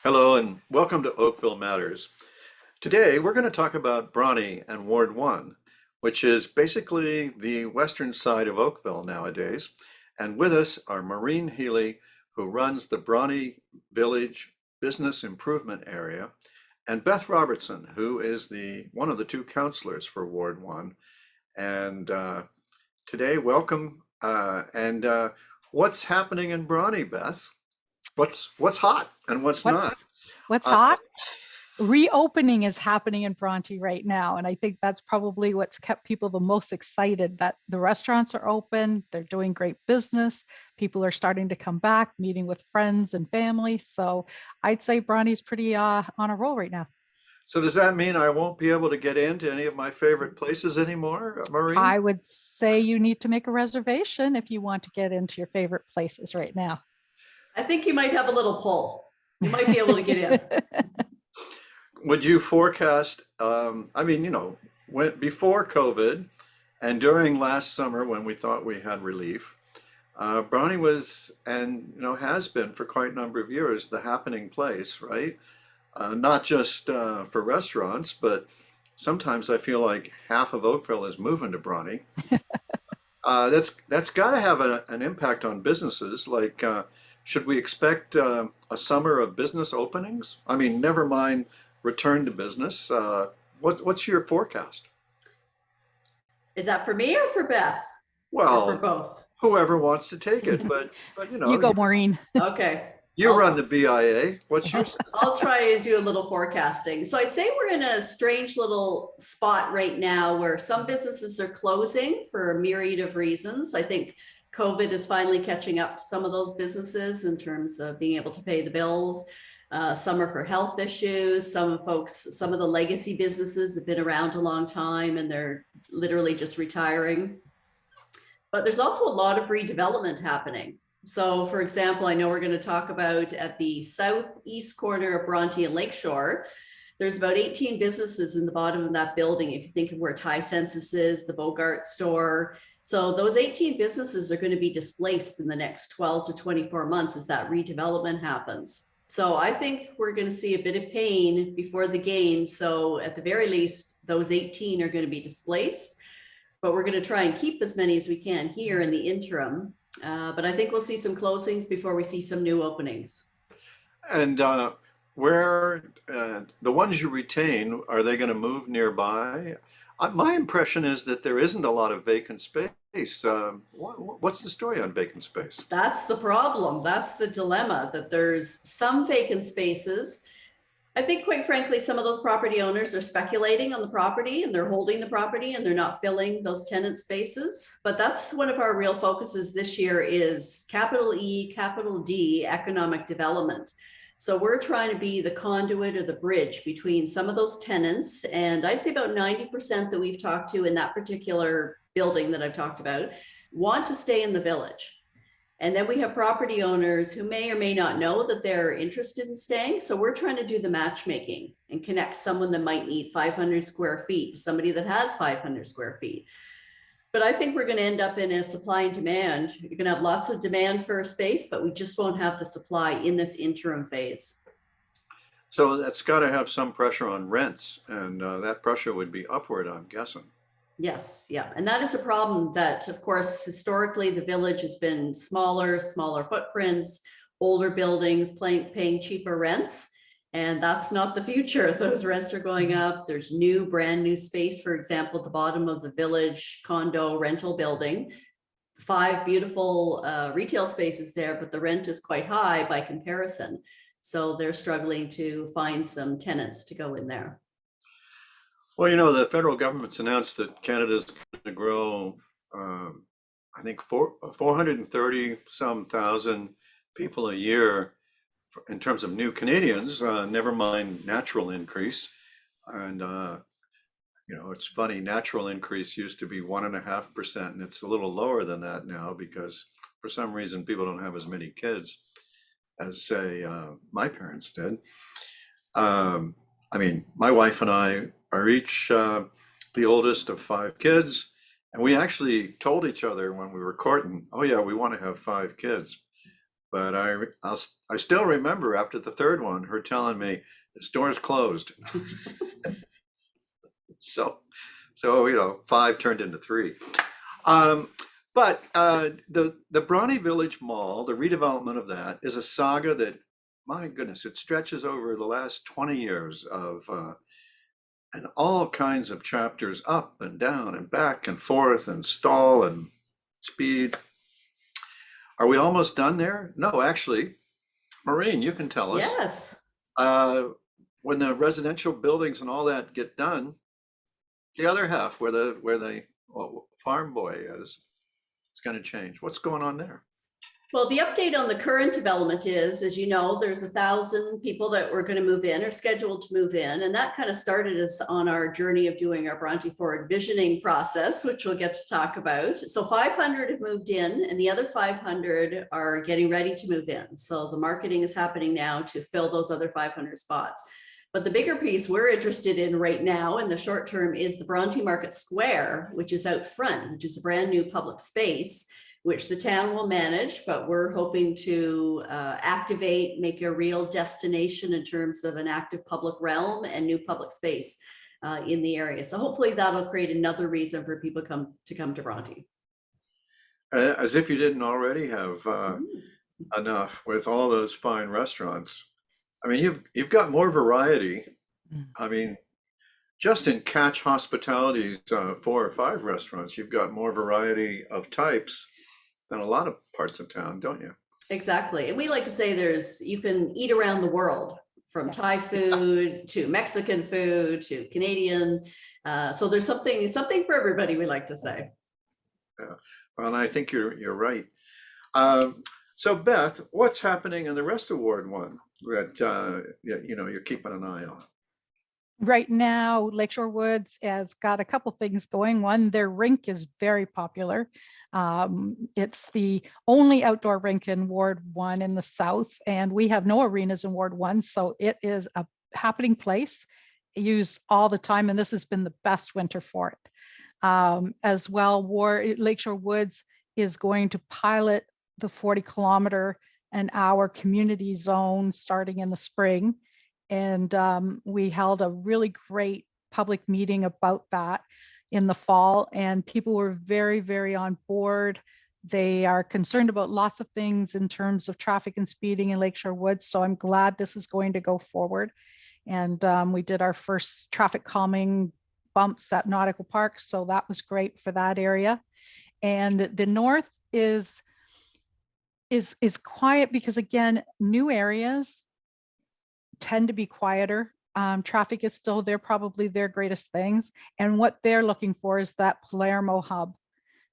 Hello and welcome to Oakville Matters. Today we're going to talk about Bronte and Ward 1, which is basically the western side of Oakville nowadays. And with us are Maureen Healy, who runs the Bronte Village Business Improvement Area, and Beth Robertson, who is one of the two counselors for Ward 1. And today, welcome. And what's happening in Bronte, Beth? What's hot and what's What's not? what's Uh, hot? Reopening is happening in Bronte right now, and I think that's probably what's kept people the most excited that the restaurants are open, they're doing great business, people are starting to come back, meeting with friends and family. So I'd say Bronte's pretty on a roll right now. So does that mean I won't be able to get into any of my favorite places anymore, Maureen? I would say you need to make a reservation if you want to get into your favorite places right now. I think you might have a little pull. You might be able to get in. Would you forecast, before COVID and during last summer when we thought we had relief, Bronte was and has been for quite a number of years the happening place, right? Not just for restaurants, but sometimes I feel like half of Oakville is moving to Bronte. That's got to have an impact on businesses. Should we expect a summer of business openings? I mean, never mind return to business. What's your forecast? Is that for me or for Beth? Or for Well, both? whoever wants to take it, but You go, Maureen. Okay. you I'll, run the BIA. What's your sense? I'll try and do a little forecasting. So I'd say we're in a strange little spot right now where some businesses are closing for a myriad of reasons. I think COVID is finally catching up to some of those businesses in terms of being able to pay the bills. Some are for health issues. Some of the legacy businesses have been around a long time and they're literally just retiring. But there's also a lot of redevelopment happening. So for example, I know we're going to talk about at the southeast corner of Bronte and Lakeshore, there's about 18 businesses in the bottom of that building. If you think of where Thai Census is, the Bogart store. So those 18 businesses are going to be displaced in the next 12 to 24 months as that redevelopment happens. So I think we're going to see a bit of pain before the gain. So at the very least, those 18 are going to be displaced, but we're going to try and keep as many as we can here in the interim. But I think we'll see some closings before we see some new openings. And where the ones you retain, are they going to move nearby? My impression is that there isn't a lot of vacant space. What's the story on vacant space? That's the problem. That's the dilemma, that there's some vacant spaces. I think, quite frankly, some of those property owners are speculating on the property and they're holding the property and they're not filling those tenant spaces. But that's one of our real focuses this year is capital E, capital D, economic development. So we're trying to be the conduit or the bridge between some of those tenants. And I'd say about 90% that we've talked to in that particular building that I've talked about want to stay in the village. And then we have property owners who may or may not know that they're interested in staying. So we're trying to do the matchmaking and connect someone that might need 500 square feet to somebody that has 500 square feet. But I think we're going to end up in a supply and demand. You're going to have lots of demand for space, but we just won't have the supply in this interim phase. So that's got to have some pressure on rents, and that pressure would be upward, I'm guessing. Yes, yeah. And that is a problem that, of course, historically, the village has been smaller footprints, older buildings, paying cheaper rents. And that's not the future. Those rents are going up. There's brand new space, for example, at the bottom of the village condo rental building. 5 beautiful retail spaces there, but the rent is quite high by comparison. So they're struggling to find some tenants to go in there. Well, the federal government's announced that Canada's going to grow, I think, 430 some thousand people a year in terms of new Canadians, never mind natural increase. And, it's funny, natural increase used to be 1.5%, and it's a little lower than that now because for some reason people don't have as many kids as, say, my parents did. My wife and I are each the oldest of 5 kids, and we actually told each other when we were courting, oh yeah, we want to have 5 kids. But I still remember after the third one, her telling me the store's closed. So, so 5 turned into 3. Um, but the Bronte Village Mall, the redevelopment of that, is a saga that, my goodness, it stretches over the last 20 years of and all kinds of chapters up and down and back and forth and stall and speed. Are we almost done there? No, actually, Maureen, you can tell us. Yes. When the residential buildings and all that get done, the other half where the farm boy is, it's going to change. What's going on there? Well, the update on the current development is, as you know, there's 1,000 people that were going to move in or scheduled to move in. And that kind of started us on our journey of doing our Bronte Forward visioning process, which we'll get to talk about. So 500 have moved in and the other 500 are getting ready to move in. So the marketing is happening now to fill those other 500 spots. But the bigger piece we're interested in right now in the short term is the Bronte Market Square, which is out front, which is a brand new public space, which the town will manage, but we're hoping to activate, make a real destination in terms of an active public realm and new public space in the area. So hopefully that'll create another reason for people to come to Bronte. As if you didn't already have enough with all those fine restaurants. I mean, you've got more variety. I mean, just in Catch Hospitality's 4 or 5 restaurants, you've got more variety of types than a lot of parts of town, don't you? Exactly. And we like to say you can eat around the world, from Thai food to Mexican food to Canadian. So there's something for everybody, we like to say. Yeah. Well, and I think you're right. So Beth, what's happening in the rest of Ward 1 that you're keeping an eye on? Right now, Lakeshore Woods has got a couple things going. One, their rink is very popular. It's the only outdoor rink in Ward 1 in the south, and we have no arenas in Ward 1, so it is a happening place used all the time, and this has been the best winter for it. As well, Lakeshore Woods is going to pilot the 40-kilometer-an-hour community zone starting in the spring. And we held a really great public meeting about that in the fall, and people were very, very on board. They are concerned about lots of things in terms of traffic and speeding in Lakeshore Woods. So I'm glad this is going to go forward. And we did our first traffic calming bumps at Nautical Park. So that was great for that area. And the north is quiet because, again, new areas tend to be quieter. Traffic is still probably their greatest things. And what they're looking for is that Palermo hub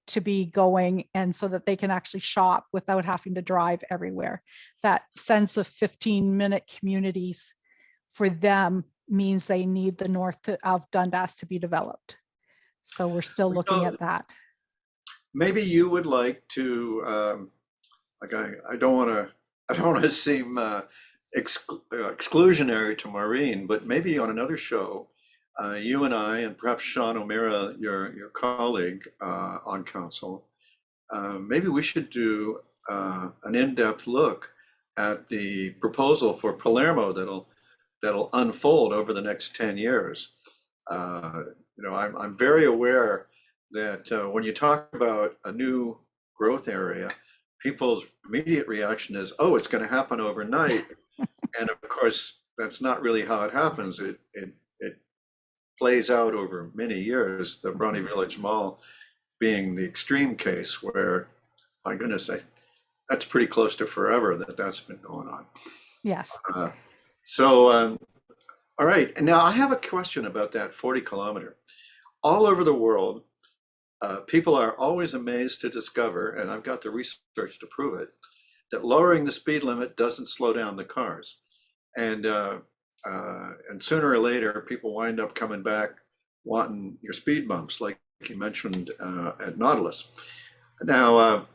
to be going, and so that they can actually shop without having to drive everywhere. That sense of 15-minute communities for them means they need the north of Dundas to be developed. So we're still looking at that. Maybe you would like to, I don't want to seem exclusionary to Maureen, but maybe on another show, you and I, and perhaps Sean O'Meara, your colleague on council, maybe we should do an in-depth look at the proposal for Palermo that'll unfold over the next 10 years. I'm very aware that when you talk about a new growth area, people's immediate reaction is, oh, it's going to happen overnight. And of course, that's not really how it happens. It plays out over many years, the Bronte Village Mall being the extreme case where, my goodness, that's pretty close to forever that's been going on. Yes. All right. And now I have a question about that 40-kilometer. All over the world, people are always amazed to discover, and I've got the research to prove it, that lowering the speed limit doesn't slow down the cars. And sooner or later, people wind up coming back wanting your speed bumps, like you mentioned at Nautilus. Now,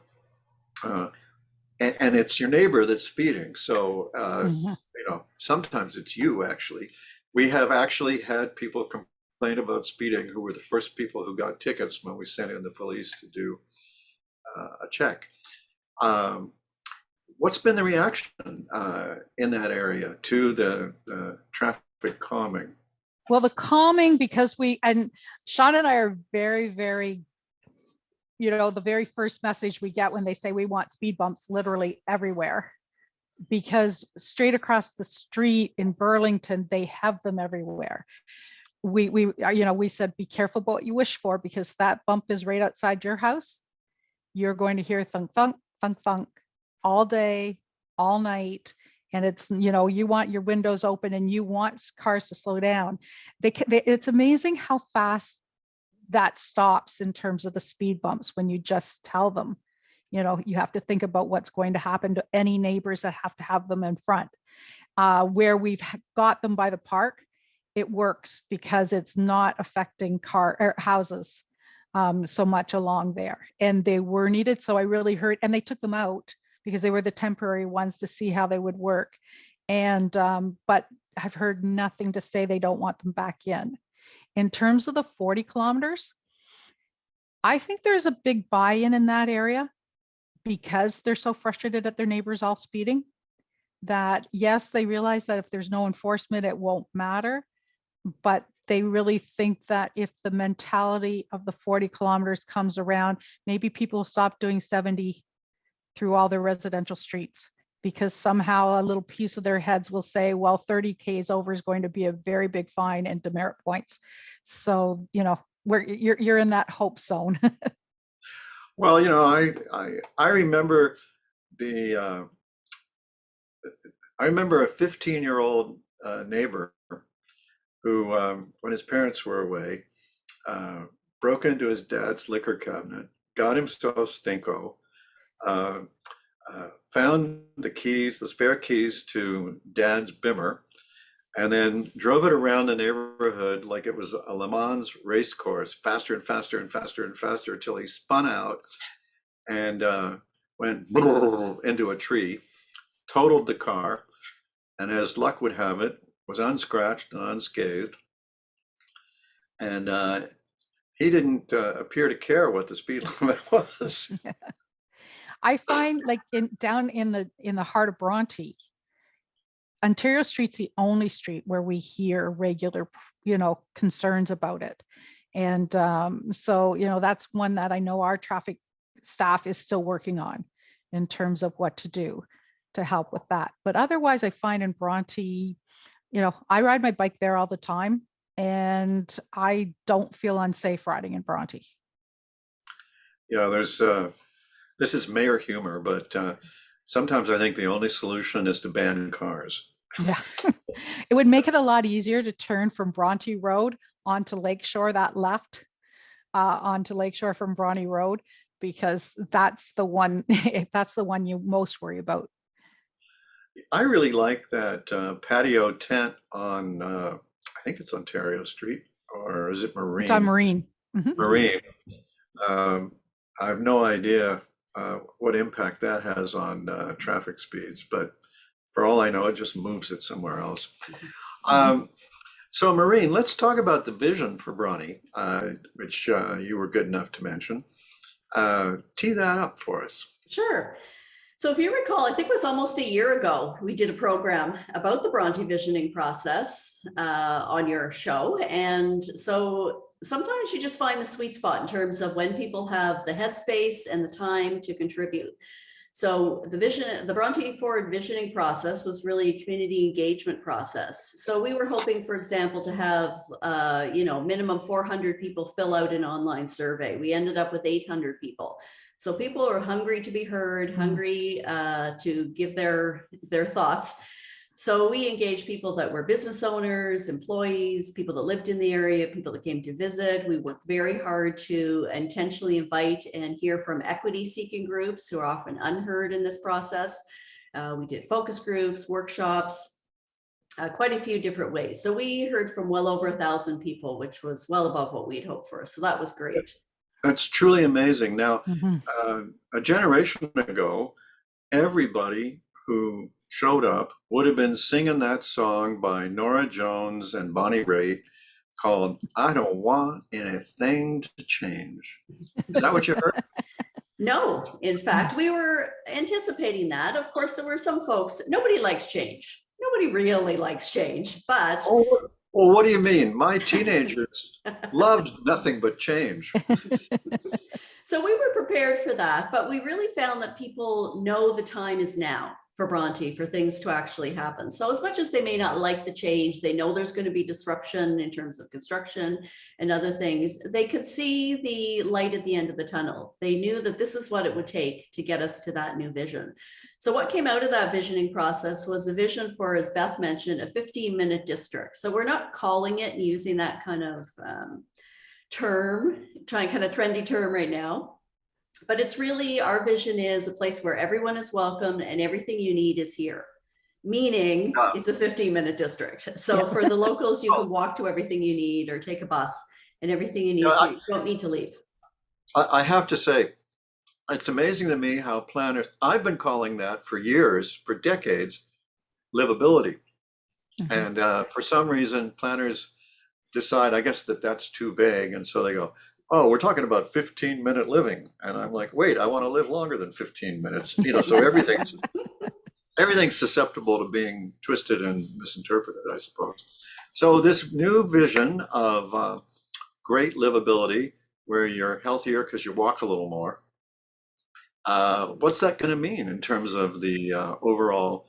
and it's your neighbor that's speeding. So, sometimes it's you, actually. We have actually had people complain about speeding who were the first people who got tickets when we sent in the police to do a check. what's been the reaction in that area to the traffic calming? Well, the calming, because and Sean and I are very, very, the very first message we get when they say we want speed bumps literally everywhere, because straight across the street in Burlington, they have them everywhere. We said, be careful about what you wish for, because that bump is right outside your house. You're going to hear thunk, thunk, thunk, thunk all day, all night. And it's, you want your windows open and you want cars to slow down. It's amazing how fast that stops in terms of the speed bumps when you just tell them. You have to think about what's going to happen to any neighbors that have to have them in front. Where we've got them by the park, it works because it's not affecting houses so much along there. And they were needed. So I really heard, and they took them out because they were the temporary ones to see how they would work. And but I've heard nothing to say they don't want them back in. In terms of the 40 kilometers, I think there's a big buy-in in that area, because they're so frustrated at their neighbors all speeding, that yes, they realize that if there's no enforcement, it won't matter. But they really think that if the mentality of the 40 kilometers comes around, maybe people will stop doing 70 through all their residential streets, because somehow a little piece of their heads will say, well, 30 Ks over is going to be a very big fine and demerit points. So, you're in that hope zone. Well, I remember I remember a 15-year-old neighbor who, when his parents were away, broke into his dad's liquor cabinet, got himself stinko, found the spare keys to dad's Bimmer, and then drove it around the neighborhood like it was a Le Mans race course, faster and faster and faster and faster, till he spun out and went into a tree, totaled the car, and as luck would have it, was unscratched and unscathed. And he didn't appear to care what the speed limit was. I find, like, down in the heart of Bronte, Ontario Street's the only street where we hear regular, concerns about it. And so, that's one that I know our traffic staff is still working on in terms of what to do to help with that. But otherwise, I find in Bronte, I ride my bike there all the time, and I don't feel unsafe riding in Bronte. Yeah, this is mayor humor, but sometimes I think the only solution is to ban cars. Yeah, it would make it a lot easier to turn from Bronte Road onto Lakeshore, that left onto Lakeshore from Bronte Road, because that's the one you most worry about. I really like that patio tent on, I think it's Ontario Street, or is it Marine? It's on Marine. Mhm. Marine. I have no idea what impact that has on traffic speeds, but for all I know, it just moves it somewhere else. So Maureen, let's talk about the vision for Bronte, which you were good enough to mention. Tee that up for us. Sure. So if you recall, I think it was almost a year ago, we did a program about the Bronte visioning process on your show. And so sometimes you just find the sweet spot in terms of when people have the headspace and the time to contribute. So the Bronte Forward visioning process was really a community engagement process. So we were hoping, for example, to have, minimum 400 people fill out an online survey. We ended up with 800 people. So people are hungry to be heard, hungry to give their thoughts. So we engaged people that were business owners, employees, people that lived in the area, people that came to visit. We worked very hard to intentionally invite and hear from equity seeking groups who are often unheard in this process. We did focus groups, workshops, quite a few different ways. So we heard from well over 1,000 people, which was well above what we'd hoped for. So that was great. That's truly amazing. Now, Mhm. a generation ago, everybody who showed up would have been singing that song by Norah Jones and Bonnie Raitt called "I Don't Want Anything to Change." Is that what you heard? No, in fact, we were anticipating that. Of course, there were some folks, nobody likes change. Nobody really likes change, but Oh, well, what do you mean? My teenagers loved nothing but change. so we were prepared for that, but we really found that people know the time is now for Bronte, for things to actually happen. So as much as they may not like the change, they know there's going to be disruption in terms of construction and other things, they could see the light at the end of the tunnel. They knew that this is what it would take to get us to that new vision. So what came out of that visioning process was a vision for, as Beth mentioned, a 15-minute district. So we're not calling it and using that kind of term, trying kind of trendy term right now. But it's really, our vision is a place where everyone is welcome and everything you need is here. Meaning it's a 15-minute district. So for the locals, you can walk to everything you need or take a bus and everything you need. So you don't need to leave. I have to say, it's amazing to me how planners, I've been calling that for years, for decades, livability. And for some reason, planners decide, I guess, that that's too vague. And so they go, oh, we're talking about 15-minute living. And I'm like, wait, I want to live longer than 15 minutes. So everything's susceptible to being twisted and misinterpreted, I suppose. So this new vision of great livability, where you're healthier because you walk a little more, what's that going to mean in terms of the overall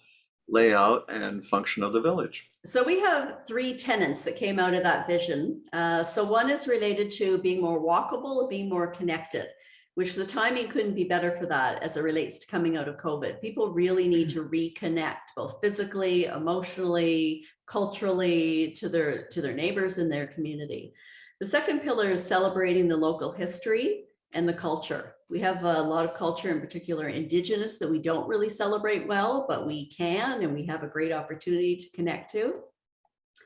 layout and function of the village? So we have 3 tenets that came out of that vision. So one is related to being more walkable, being more connected, which the timing couldn't be better for that as it relates to coming out of COVID. People really need to reconnect both physically, emotionally, culturally to their neighbors and their community. The second pillar is celebrating the local history and the culture. We have a lot of culture, in particular Indigenous, that we don't really celebrate well, but we can, and we have a great opportunity to connect to.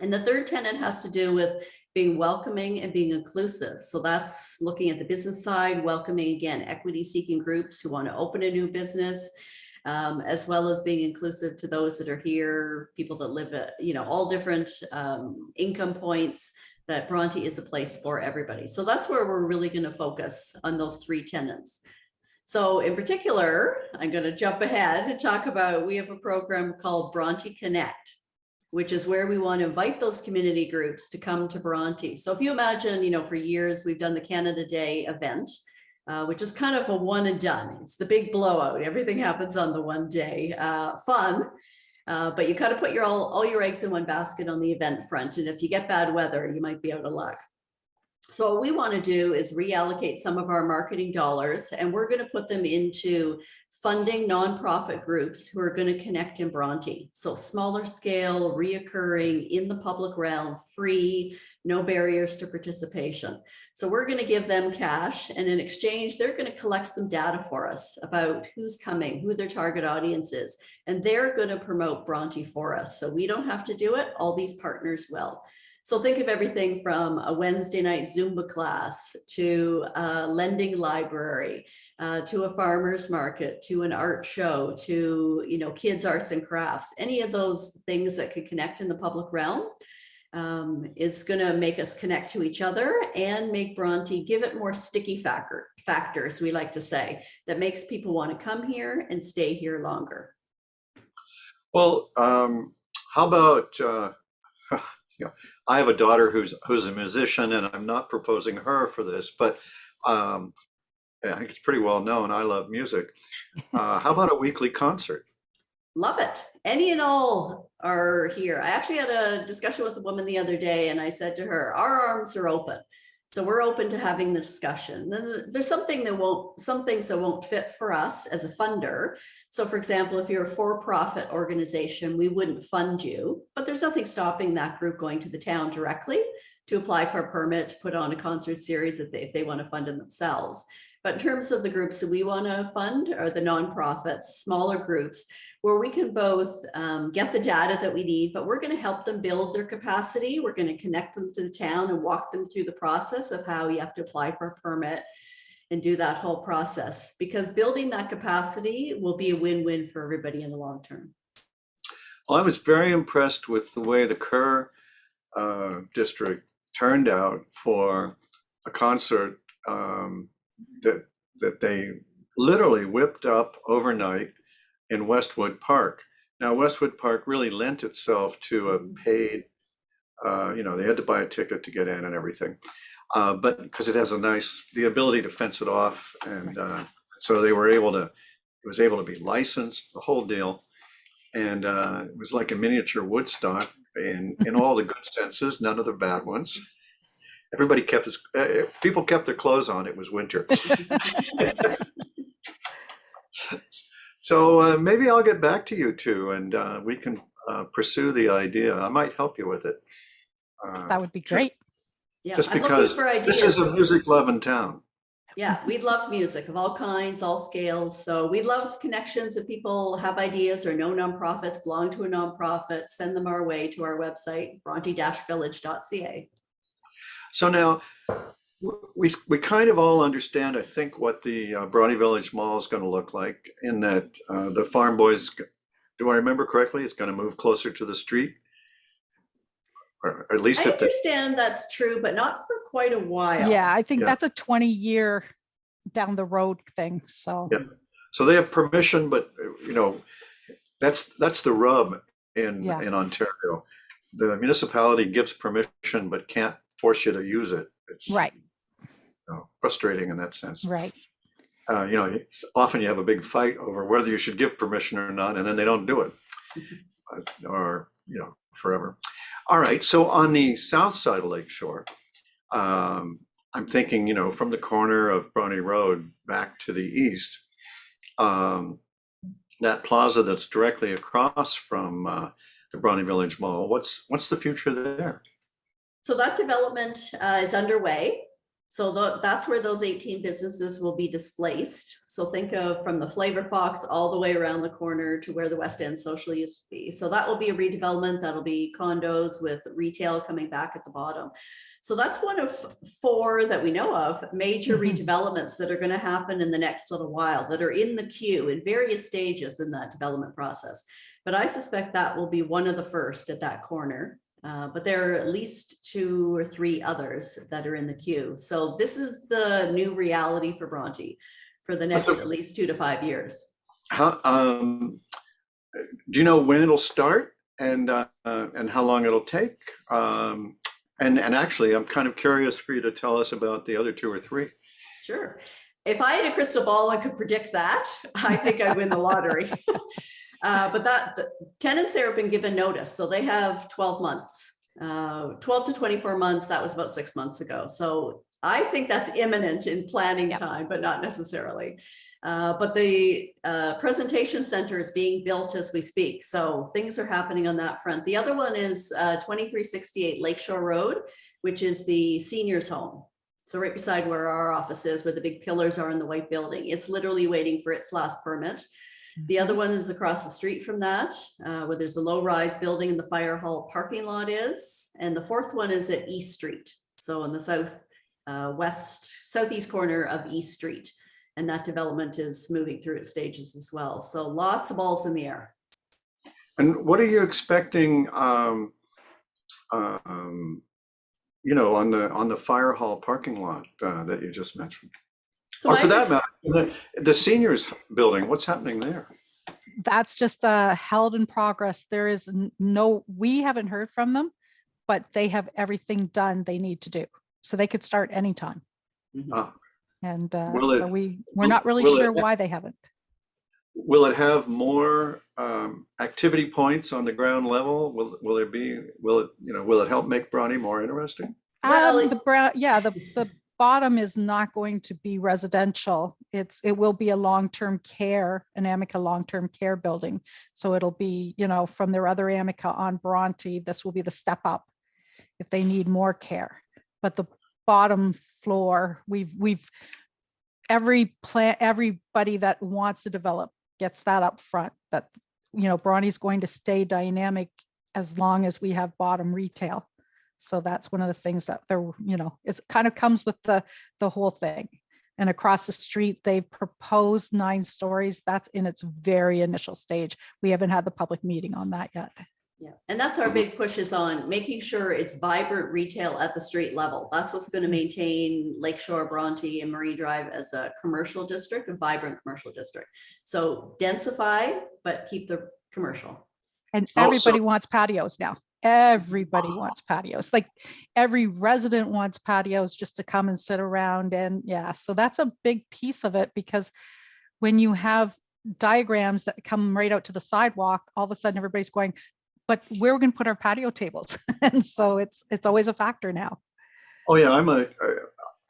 And the third tenet has to do with being welcoming and being inclusive. So that's looking at the business side, welcoming, again, equity-seeking groups who want to open a new business, as well as being inclusive to those that are here, people that live at, all different income points, that Bronte is a place for everybody. So that's where we're really going to focus on those 3 tenets. So in particular, I'm going to jump ahead and talk about, we have a program called Bronte Connect, which is where we want to invite those community groups to come to Bronte. So if you imagine, for years, we've done the Canada Day event, which is kind of a one and done. It's the big blowout. Everything happens on the one day, fun. But you kind of put all your eggs in one basket on the event front. And if you get bad weather, you might be out of luck. So what we want to do is reallocate some of our marketing dollars, and we're going to put them into funding nonprofit groups who are going to connect in Bronte. So smaller scale, reoccurring, in the public realm, free, no barriers to participation. So we're going to give them cash, and in exchange, they're going to collect some data for us about who's coming, who their target audience is, and they're going to promote Bronte for us. So we don't have to do it. All these partners will. So think of everything from a Wednesday night Zumba class to a lending library, to a farmer's market, to an art show, to kids arts and crafts. Any of those things that could connect in the public realm is going to make us connect to each other and make Bronte, give it more sticky factors, we like to say, that makes people want to come here and stay here longer. Well, how about I have a daughter who's a musician, and I'm not proposing her for this, but I think it's pretty well known. I love music. How about a weekly concert? Love it. Any and all are here. I actually had a discussion with a woman the other day, and I said to her, our arms are open. So we're open to having the discussion. Then there's some things that won't fit for us as a funder. So for example, if you're a for-profit organization, we wouldn't fund you, but there's nothing stopping that group going to the town directly to apply for a permit, to put on a concert series if they want to fund it themselves. But in terms of the groups that we want to fund are the nonprofits, smaller groups, where we can both get the data that we need, but we're going to help them build their capacity. We're going to connect them to the town and walk them through the process of how you have to apply for a permit and do that whole process, because building that capacity will be a win-win for everybody in the long term. Well, I was very impressed with the way the Kerr district turned out for a concert that they literally whipped up overnight in Westwood Park. Now, Westwood Park really lent itself to a paid, they had to buy a ticket to get in and everything. But because it has the ability to fence it off. And so it was able to be licensed, the whole deal. And it was like a miniature Woodstock in all the good senses, none of the bad ones. Everybody people kept their clothes on. It was winter. So maybe I'll get back to you two, and we can pursue the idea. I might help you with it. That would be great. Yeah, Just I'm looking because for ideas. this is a music loving town. Yeah, we love music of all kinds, all scales. So we love connections. If people have ideas or know nonprofits, belong to a nonprofit, send them our way to our website, bronte-village.ca. So now we kind of all understand, I think, what the Bronte Village Mall is going to look like, in that the Farm Boys, do I remember correctly, it's going to move closer to the street? Or at least I understand that's true, but not for quite a while. Yeah, I think that's a 20-year down the road thing. So yeah, so they have permission, but that's the rub in Ontario. The municipality gives permission, but can't force you to use it. It's right. Frustrating in that sense. Right. Often you have a big fight over whether you should give permission or not, and then they don't do it, or forever. All right. So on the south side of Lakeshore, I'm thinking, from the corner of Bronte Road back to the east, that plaza that's directly across from the Bronte Village Mall. What's the future there? So that development is underway. So that's where those 18 businesses will be displaced. So think of from the Flavor Fox all the way around the corner to where the West End Social used to be. So that will be a redevelopment. That'll be condos with retail coming back at the bottom. So that's one of 4 that we know of major redevelopments that are going to happen in the next little while, that are in the queue in various stages in that development process. But I suspect that will be one of the first at that corner. But there are at least 2 or 3 others that are in the queue. So this is the new reality for Bronte for the next at least 2 to 5 years. How do you know when it'll start and how long it'll take? And actually, I'm kind of curious for you to tell us about the other 2 or 3. Sure. If I had a crystal ball and could predict that, I think I'd win the lottery. But the tenants there have been given notice. So they have 12 months, 12 to 24 months. That was about 6 months ago. So I think that's imminent in planning time, but not necessarily. But the presentation center is being built as we speak. So things are happening on that front. The other one is 2368 Lakeshore Road, which is the seniors home. So right beside where our office is, where the big pillars are in the white building. It's literally waiting for its last permit. The other one is across the street from that, where there's a low-rise building and the fire hall parking lot is. And the 4th one is at East Street. So in the southeast corner of East Street. And that development is moving through its stages as well. So lots of balls in the air. And what are you expecting, on the fire hall parking lot that you just mentioned? So or for that matter, the seniors building, what's happening there? That's just held in progress. There is we haven't heard from them, but they have everything done they need to do. So they could start anytime. And so we're not really sure why they haven't. Will it have more activity points on the ground level? Will it help make Bronte more interesting? Well, the bottom is not going to be residential. It will be a long-term care, an Amica long-term care building. So it'll be, from their other Amica on Bronte, this will be the step up if they need more care. But the bottom floor, everybody that wants to develop gets that up front, that, Bronte's going to stay dynamic as long as we have bottom retail. So that's one of the things that it kind of comes with the whole thing. And across the street, they've proposed 9 stories. That's in its very initial stage. We haven't had the public meeting on that yet. Yeah, and that's our big push is on making sure it's vibrant retail at the street level. That's what's going to maintain Lakeshore, Bronte, and Marine Drive as a commercial district, a vibrant commercial district. So densify, but keep the commercial. And Oh, everybody so wants patios now. Everybody wants patios. Like every resident wants patios just to come and sit around. And yeah, so that's a big piece of it, because when you have diagrams that come right out to the sidewalk, all of a sudden everybody's going, but where are we going to put our patio tables? And so it's always a factor now. oh yeah,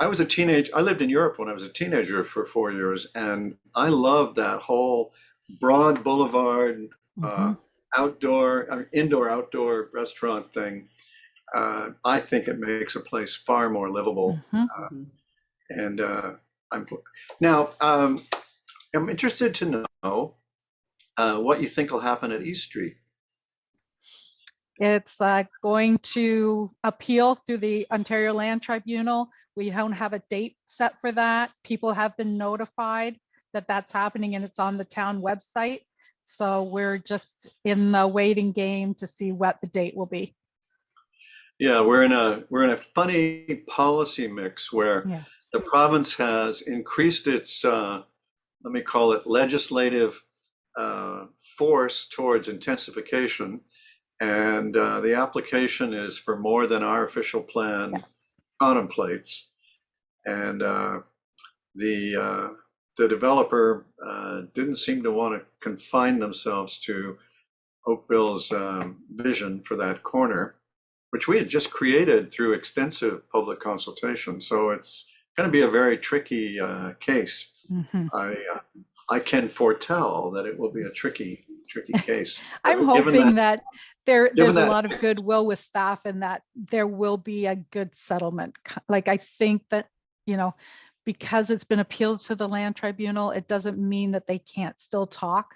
I was a teenage. I lived in Europe when I was a teenager for 4 years, and I loved that whole broad boulevard, Mhm. indoor outdoor restaurant thing. I think it makes a place far more livable. Mhm. And I'm now I'm interested to know what you think will happen at East Street. It's going to appeal through the Ontario Land Tribunal. We don't have a date set for that. People have been notified that that's happening, and it's on the town website. So we're just in the waiting game to see what the date will be. Yeah, we're in a funny policy mix where Yes. the province has increased its let me call it legislative force towards intensification, and the application is for more than our official plan Yes. contemplates, and the developer didn't seem to want to confine themselves to Oakville's vision for that corner, which we had just created through extensive public consultation. So it's going to be a very tricky case. Mhm. I can foretell that it will be a tricky case. I'm Given hoping that there's a that- lot of goodwill with staff and that there will be a good settlement. Like I think that, because it's been appealed to the land tribunal, it doesn't mean that they can't still talk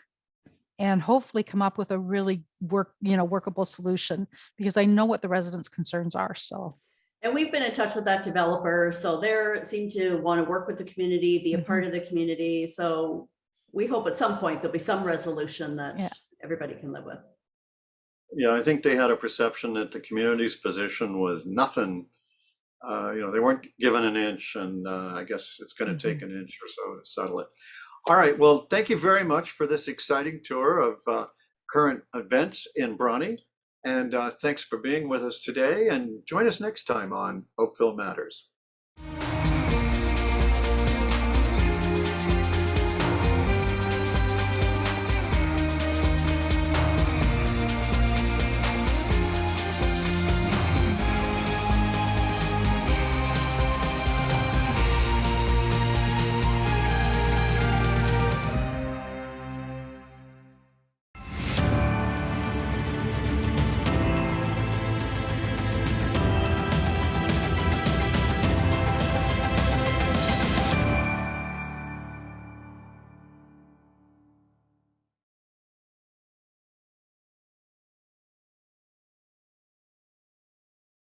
and hopefully come up with a really workable solution, because I know what the residents' concerns are. So. And we've been in touch with that developer. So they seem to want to work with the community, be a part of the community. So we hope at some point there'll be some resolution that everybody can live with. Yeah, I think they had a perception that the community's position was nothing. They weren't given an inch, and I guess it's going to take an inch or so to settle it. All right, well, thank you very much for this exciting tour of current events in Bronte, and thanks for being with us today, and join us next time on Oakville Matters.